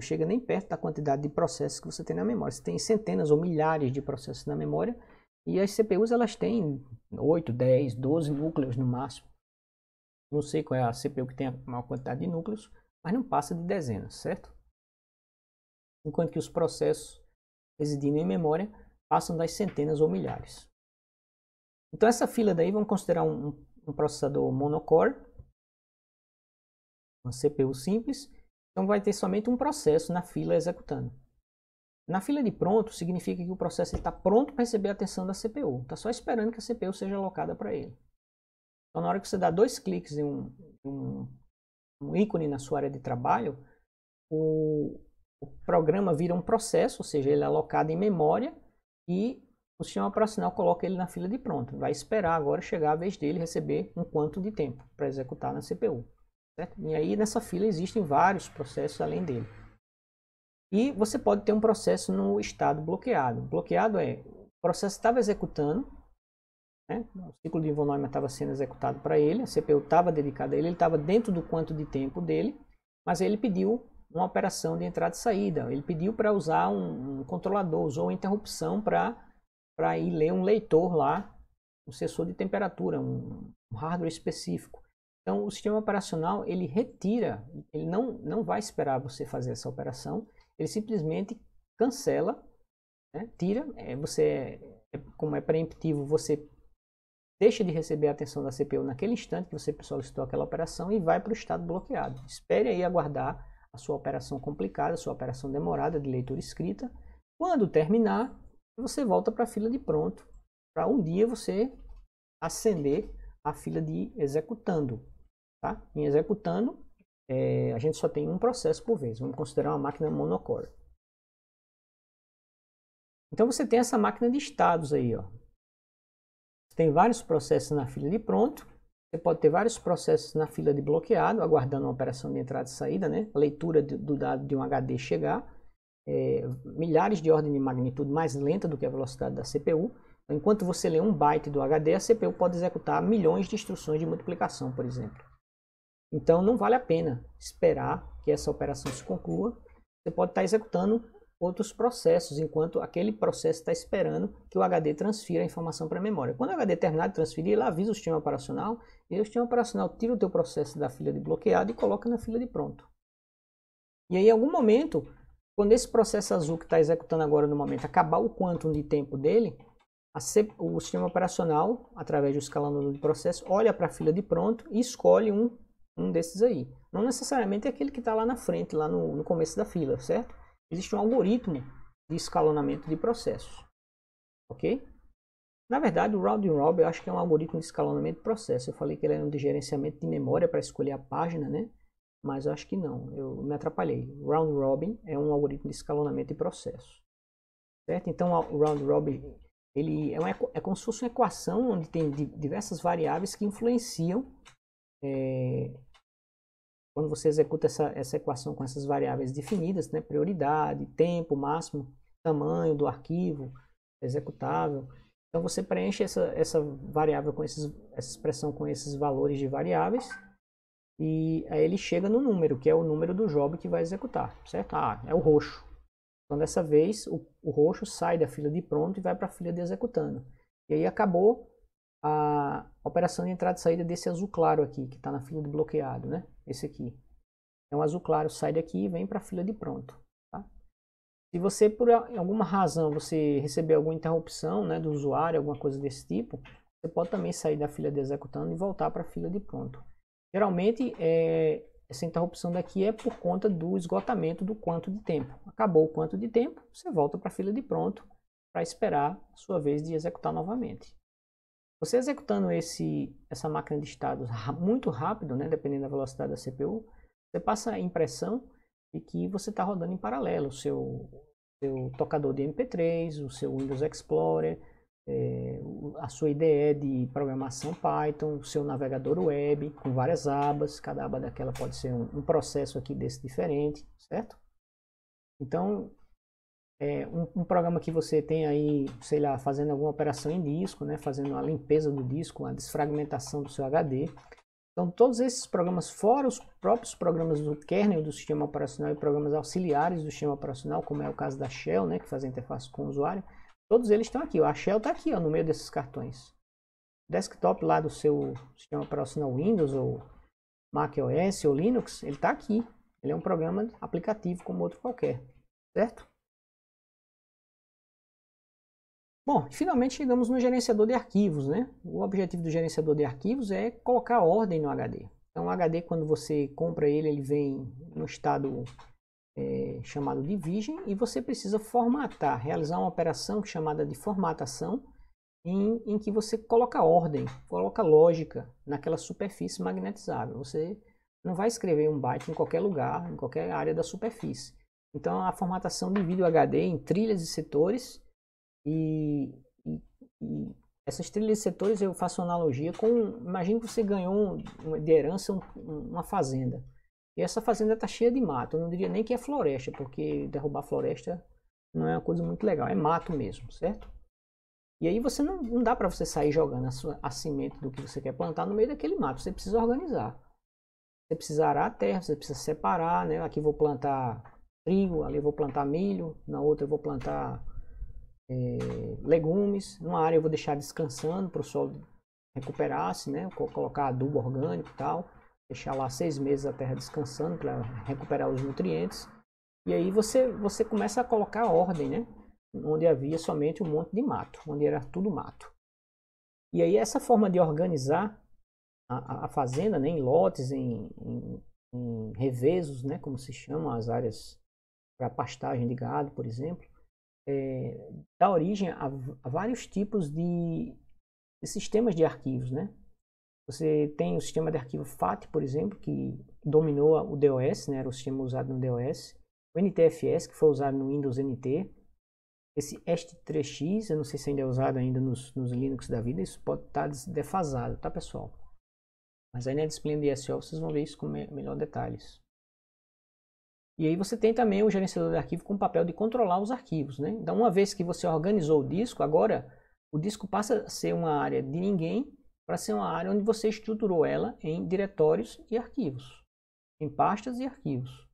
chega nem perto da quantidade de processos que você tem na memória. Você tem centenas ou milhares de processos na memória e as CPUs elas têm 8, 10, 12 núcleos no máximo. Não sei qual é a CPU que tem a maior quantidade de núcleos, mas não passa de dezenas, certo? enquanto que os processos residindo em memória passam das centenas ou milhares. Então essa fila daí vamos considerar um processador monocore, uma CPU simples, então vai ter somente um processo na fila executando. Na fila de pronto significa que o processo está pronto para receber a atenção da CPU, está só esperando que a CPU seja alocada para ele. Então na hora que você dá 2 cliques em um ícone na sua área de trabalho, o programa vira um processo, ou seja, ele é alocado em memória e o sistema operacional coloca ele na fila de pronto. Vai esperar agora chegar a vez dele receber um quanto de tempo para executar na CPU. Certo? E aí nessa fila existem vários processos além dele. E você pode ter um processo no estado bloqueado. Bloqueado é, o processo estava executando, né? O ciclo de von Neumann estava sendo executado para ele, a CPU estava dedicada a ele, ele estava dentro do quanto de tempo dele, mas ele pediu uma operação de entrada e saída. Ele pediu para usar um controlador, usou uma interrupção para ir ler um leitor lá, um sensor de temperatura, um hardware específico. Então o sistema operacional ele retira, ele não vai esperar você fazer essa operação, ele simplesmente cancela, né? Tira, como é preemptivo, você deixa de receber a atenção da CPU naquele instante que você solicitou aquela operação e vai para o estado bloqueado. Espere aí aguardar a sua operação complicada, a sua operação demorada de leitura escrita. Quando terminar, você volta para a fila de pronto, para um dia você acender a fila de executando. Tá? Em executando, a gente só tem um processo por vez. Vamos considerar uma máquina monocore. Então você tem essa máquina de estados aí, ó. Você tem vários processos na fila de pronto. Você pode ter vários processos na fila de bloqueado, aguardando uma operação de entrada e saída, né? A leitura do dado de um HD chegar. Milhares de ordem de magnitude mais lenta do que a velocidade da CPU. Então, enquanto você lê um byte do HD, a CPU pode executar milhões de instruções de multiplicação, por exemplo. Então não vale a pena esperar que essa operação se conclua. Você pode estar executando outros processos, enquanto aquele processo está esperando que o HD transfira a informação para a memória. Quando o HD terminar de transferir, ele avisa o sistema operacional, e o sistema operacional tira o teu processo da fila de bloqueado e coloca na fila de pronto. E aí, em algum momento, quando esse processo azul que está executando agora no momento acabar o quantum de tempo dele, o sistema operacional, através do escalonador de processo, olha para a fila de pronto e escolhe um desses aí. Não necessariamente é aquele que está lá na frente, lá no começo da fila, certo? Existe um algoritmo de escalonamento de processos, ok? Na verdade, o Round Robin eu acho que é um algoritmo de escalonamento de processo. Eu falei que ele era um de gerenciamento de memória para escolher a página, né? Mas eu acho que não, eu me atrapalhei. Round Robin é um algoritmo de escalonamento de processos, certo? Então, o Round Robin ele é como se fosse uma equação onde tem diversas variáveis que influenciam quando você executa essa equação com essas variáveis definidas, né? Prioridade, tempo, máximo, tamanho do arquivo executável. Então você preenche essa variável com essa expressão com esses valores de variáveis e aí ele chega no número, que é o número do job que vai executar, certo? Ah, é o roxo. Então dessa vez o roxo sai da fila de pronto e vai para a fila de executando. E aí acabou a operação de entrada e saída desse azul claro aqui, que está na fila de bloqueado, né? Esse aqui. Então o azul claro sai daqui e vem para a fila de pronto. Tá? Se você, por alguma razão, você receber alguma interrupção, né, do usuário, alguma coisa desse tipo, você pode também sair da fila de executando e voltar para a fila de pronto. Geralmente, essa interrupção daqui é por conta do esgotamento do quanto de tempo. Acabou o quanto de tempo, você volta para a fila de pronto para esperar a sua vez de executar novamente. Você executando essa máquina de estados muito rápido, né, dependendo da velocidade da CPU, você passa a impressão de que você está rodando em paralelo o seu tocador de MP3, o seu Windows Explorer, a sua IDE de programação Python, o seu navegador web com várias abas, cada aba daquela pode ser um processo aqui desse diferente, certo? Então, um programa que você tem aí, sei lá, fazendo alguma operação em disco, né, fazendo a limpeza do disco, a desfragmentação do seu HD. Então, todos esses programas, fora os próprios programas do kernel do sistema operacional e programas auxiliares do sistema operacional, como é o caso da Shell, né, que faz a interface com o usuário, todos eles estão aqui. A Shell está aqui, ó, no meio desses cartões. O desktop lá do seu sistema operacional Windows ou Mac OS ou Linux, ele está aqui. Ele é um programa aplicativo como outro qualquer. certo? Bom, finalmente chegamos no gerenciador de arquivos, né? O objetivo do gerenciador de arquivos é colocar ordem no HD. Então, o HD, quando você compra ele, ele vem no estado chamado de virgem e você precisa formatar, realizar uma operação chamada de formatação, em que você coloca ordem, coloca lógica naquela superfície magnetizável. Você não vai escrever um byte em qualquer lugar, em qualquer área da superfície. Então, a formatação divide o HD em trilhas e setores. E, e, e essas trilhas de setores eu faço uma analogia com, imagine que você ganhou de herança uma fazenda. E essa fazenda está cheia de mato. Eu não diria nem que é floresta, porque derrubar floresta não é uma coisa muito legal. É mato mesmo, certo? E aí você não dá para você sair jogando a semente do que você quer plantar no meio daquele mato. Você precisa organizar. Você precisa arar a terra, você precisa separar, né? Aqui vou plantar trigo, ali eu vou plantar milho, na outra eu vou plantar legumes. Numa área eu vou deixar descansando para o solo recuperar-se, né? Colocar adubo orgânico e tal. Deixar lá 6 meses a terra descansando para recuperar os nutrientes. E aí você começa a colocar ordem, né? Onde havia somente um monte de mato, onde era tudo mato. E aí essa forma de organizar a fazenda, né, em lotes, em revezos, né, como se chamam as áreas para pastagem de gado, por exemplo, dá origem a vários tipos de sistemas de arquivos, né? Você tem o sistema de arquivo FAT, por exemplo, que dominou o DOS, né, era o sistema usado no DOS, o NTFS, que foi usado no Windows NT, esse EST3X, eu não sei se ainda é usado ainda nos Linux da vida, isso pode estar defasado, tá, pessoal? Mas aí na disciplina de SEO vocês vão ver isso com melhor detalhes. E aí você tem também o gerenciador de arquivo com o papel de controlar os arquivos, né? Então, uma vez que você organizou o disco, agora o disco passa a ser uma área de ninguém para ser uma área onde você estruturou ela em diretórios e arquivos, em pastas e arquivos.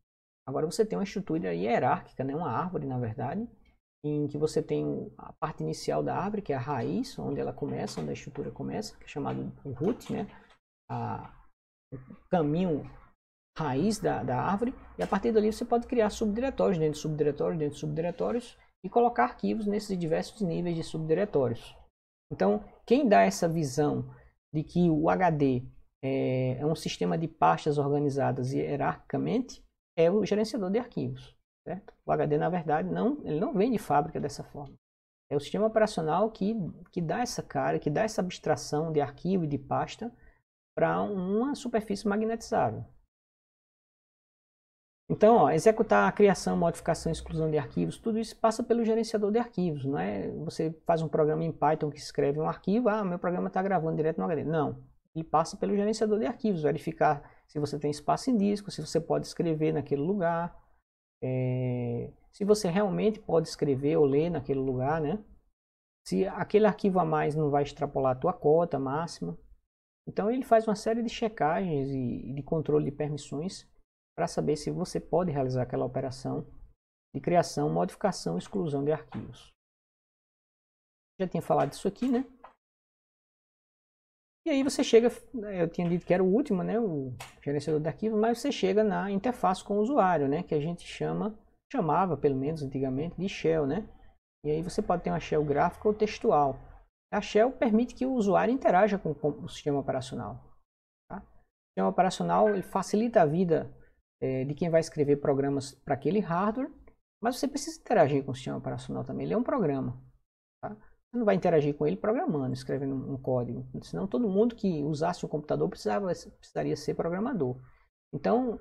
Agora você tem uma estrutura hierárquica, né? Uma árvore, na verdade, em que você tem a parte inicial da árvore, que é a raiz, onde ela começa, onde a estrutura começa, que é chamado o root, né? O caminho raiz da árvore, e a partir dali você pode criar subdiretórios dentro de subdiretórios, dentro de subdiretórios, e colocar arquivos nesses diversos níveis de subdiretórios. Então, quem dá essa visão de que o HD é um sistema de pastas organizadas hierarquicamente é o gerenciador de arquivos. Certo? O HD, na verdade, ele não vem de fábrica dessa forma. É o sistema operacional que dá essa cara, que dá essa abstração de arquivo e de pasta para uma superfície magnetizável. Então, ó, executar a criação, modificação e exclusão de arquivos, tudo isso passa pelo gerenciador de arquivos, não é? Você faz um programa em Python que escreve um arquivo, meu programa está gravando direto no HD. Não, ele passa pelo gerenciador de arquivos, verificar se você tem espaço em disco, se você pode escrever naquele lugar, se você realmente pode escrever ou ler naquele lugar, né? Se aquele arquivo a mais não vai extrapolar a tua cota máxima. Então ele faz uma série de checagens e de controle de permissões para saber se você pode realizar aquela operação de criação, modificação e exclusão de arquivos. Já tinha falado disso aqui, né? E aí você chega, eu tinha dito que era o último, né, o gerenciador de arquivos, mas você chega na interface com o usuário, né, que a gente chamava, pelo menos antigamente, de shell, né? E aí você pode ter uma shell gráfica ou textual. A shell permite que o usuário interaja com o sistema operacional. Tá? O sistema operacional ele facilita a vida de quem vai escrever programas para aquele hardware, mas você precisa interagir com o sistema operacional também. Ele é um programa. Tá? Você não vai interagir com ele programando, escrevendo um código. Senão todo mundo que usasse o computador precisaria ser programador. Então,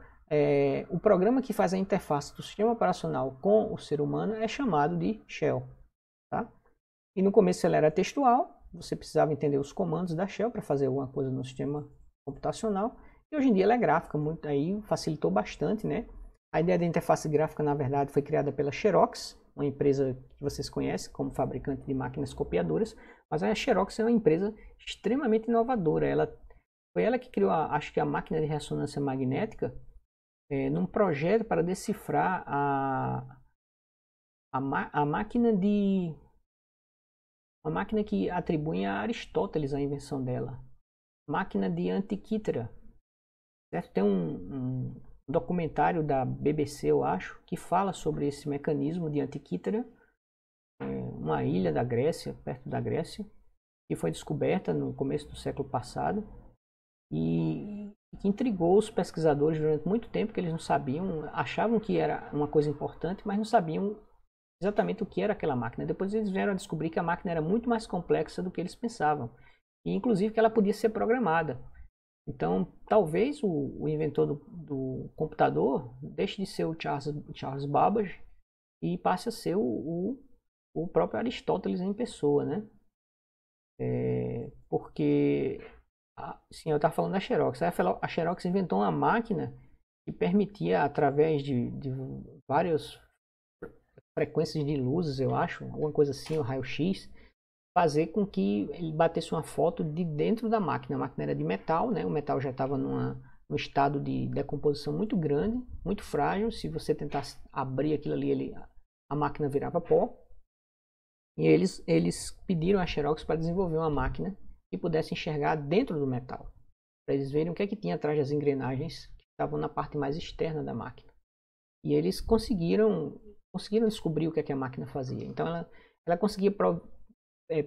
o programa que faz a interface do sistema operacional com o ser humano é chamado de shell. Tá? E no começo ele era textual, você precisava entender os comandos da shell para fazer alguma coisa no sistema computacional. E hoje em dia ela é gráfica, muito, aí facilitou bastante, né? A ideia da interface gráfica, na verdade, foi criada pela Xerox, uma empresa que vocês conhecem como fabricante de máquinas copiadoras, mas a Xerox é uma empresa extremamente inovadora. Foi ela que criou, acho que a máquina de ressonância magnética, num projeto para decifrar a máquina de... Uma máquina que atribuem a Aristóteles a invenção dela. Máquina de Antikythera. Certo? Tem documentário da BBC, eu acho, que fala sobre esse mecanismo de Antikythera, uma ilha da Grécia, perto da Grécia, que foi descoberta no começo do século passado e que intrigou os pesquisadores durante muito tempo, que eles não sabiam, achavam que era uma coisa importante, mas não sabiam exatamente o que era aquela máquina. Depois eles vieram a descobrir que a máquina era muito mais complexa do que eles pensavam, e inclusive que ela podia ser programada. Então, talvez o inventor do computador deixe de ser o Charles Babbage e passe a ser o próprio Aristóteles em pessoa, né? Porque, sim, eu estava falando da Xerox. A Xerox inventou uma máquina que permitia, através de várias frequências de luzes, eu acho, alguma coisa assim, o raio-x, fazer com que ele batesse uma foto de dentro da máquina. A máquina era de metal, né? O metal já estava num estado de decomposição muito grande, muito frágil. Se você tentasse abrir aquilo ali, a máquina virava pó. E eles pediram a Xerox para desenvolver uma máquina que pudesse enxergar dentro do metal, para eles verem o que é que tinha atrás das engrenagens que estavam na parte mais externa da máquina. E eles conseguiram descobrir o que é que a máquina fazia. Então ela conseguia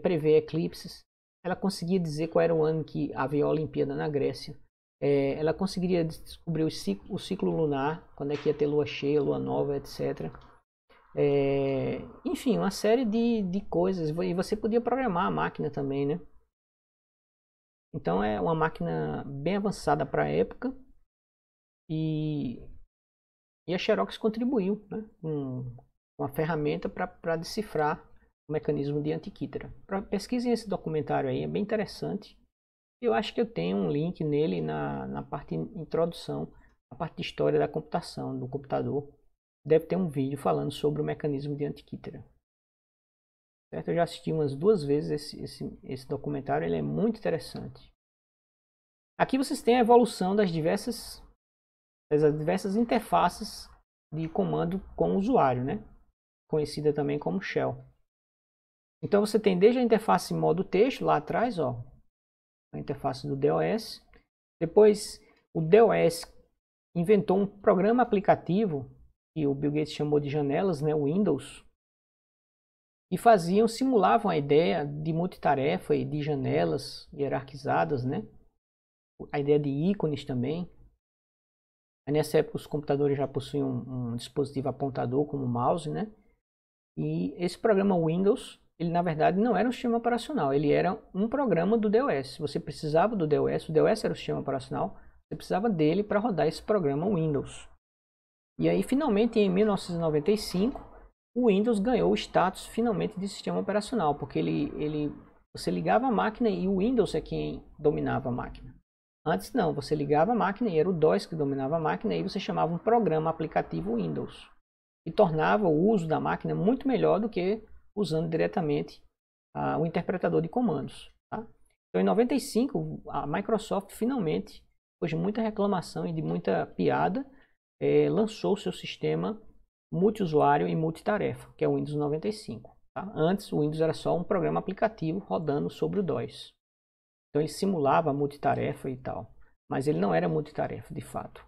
prever eclipses, ela conseguia dizer qual era o ano que havia a Olimpíada na Grécia, ela conseguiria descobrir o ciclo lunar, quando é que ia ter lua cheia, lua nova, etc. Enfim, uma série de coisas, e você podia programar a máquina também, né? Então é uma máquina bem avançada para a época, e a Xerox contribuiu, né, com uma ferramenta para decifrar o mecanismo de Antikythera. Pesquisem esse documentário aí, é bem interessante. Eu acho que eu tenho um link nele na parte de introdução, na parte de história da computação, do computador. Deve ter um vídeo falando sobre o mecanismo de Antikythera. Certo? Eu já assisti umas 2 vezes esse documentário, ele é muito interessante. Aqui vocês têm a evolução das diversas interfaces de comando com o usuário, né? Conhecida também como Shell. Então você tem desde a interface modo texto lá atrás, ó, a interface do DOS. Depois o DOS inventou um programa aplicativo que o Bill Gates chamou de janelas, né, o Windows, e simulavam a ideia de multitarefa e de janelas hierarquizadas, né? A ideia de ícones também. Aí nessa época os computadores já possuíam um dispositivo apontador como o mouse, né? E esse programa Windows, ele na verdade não era um sistema operacional, ele era um programa do DOS. Você precisava do DOS, o DOS era o sistema operacional, você precisava dele para rodar esse programa Windows. E aí finalmente em 1995, o Windows ganhou o status finalmente de sistema operacional, porque você ligava a máquina e o Windows é quem dominava a máquina. Antes não, você ligava a máquina e era o DOS que dominava a máquina, e aí você chamava um programa aplicativo Windows. E tornava o uso da máquina muito melhor do que usando diretamente o interpretador de comandos. Tá? Então em 95, a Microsoft finalmente, depois de muita reclamação e de muita piada, lançou o seu sistema multiusuário e multitarefa, que é o Windows 95. Tá? Antes o Windows era só um programa aplicativo rodando sobre o DOS. Então ele simulava a multitarefa e tal, mas ele não era multitarefa de fato.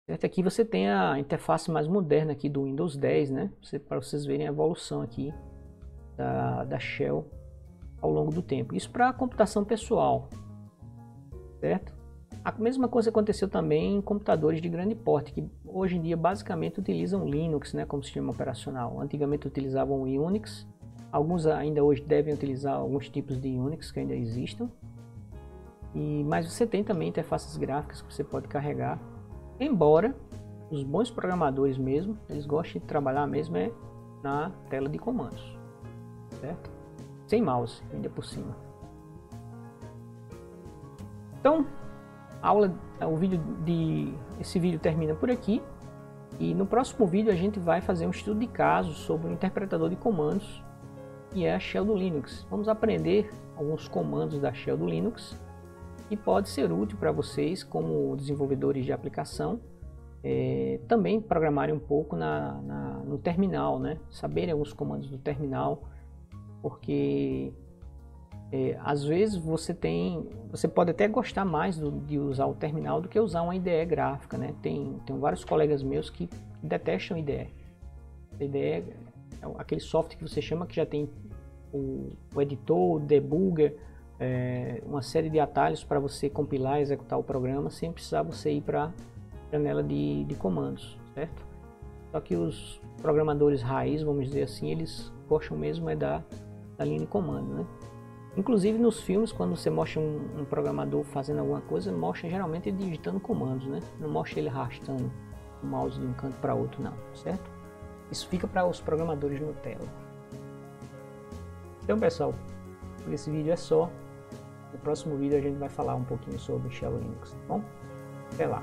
Certo? Aqui você tem a interface mais moderna aqui do Windows 10, né? Para vocês verem a evolução aqui da Shell ao longo do tempo. Isso para a computação pessoal, certo? A mesma coisa aconteceu também em computadores de grande porte, que hoje em dia basicamente utilizam Linux, né, como sistema operacional. Antigamente utilizavam o Unix, alguns ainda hoje devem utilizar alguns tipos de Unix que ainda existam. Mas você tem também interfaces gráficas que você pode carregar. Embora os bons programadores mesmo, eles gostem de trabalhar mesmo na tela de comandos, certo? Sem mouse, ainda por cima. Então, esse vídeo termina por aqui, e no próximo vídeo a gente vai fazer um estudo de caso sobre o interpretador de comandos, que é a Shell do Linux. Vamos aprender alguns comandos da Shell do Linux, que pode ser útil para vocês como desenvolvedores de aplicação, também programarem um pouco no terminal, né? Saberem alguns comandos do terminal, porque Às vezes você pode até gostar mais de usar o terminal do que usar uma IDE gráfica, né? Tem vários colegas meus que detestam IDE. A IDE é aquele software que você chama que já tem o editor, o debugger, uma série de atalhos para você compilar e executar o programa sem precisar você ir para a janela de comandos, certo? Só que os programadores raiz, vamos dizer assim, eles gostam mesmo da linha de comando, né? Inclusive nos filmes, quando você mostra um programador fazendo alguma coisa, mostra geralmente ele digitando comandos, né? Não mostra ele arrastando o mouse de um canto para outro, não, certo? Isso fica para os programadores Nutella. Então, pessoal, por esse vídeo é só. No próximo vídeo a gente vai falar um pouquinho sobre Shell Linux, tá bom? Até lá!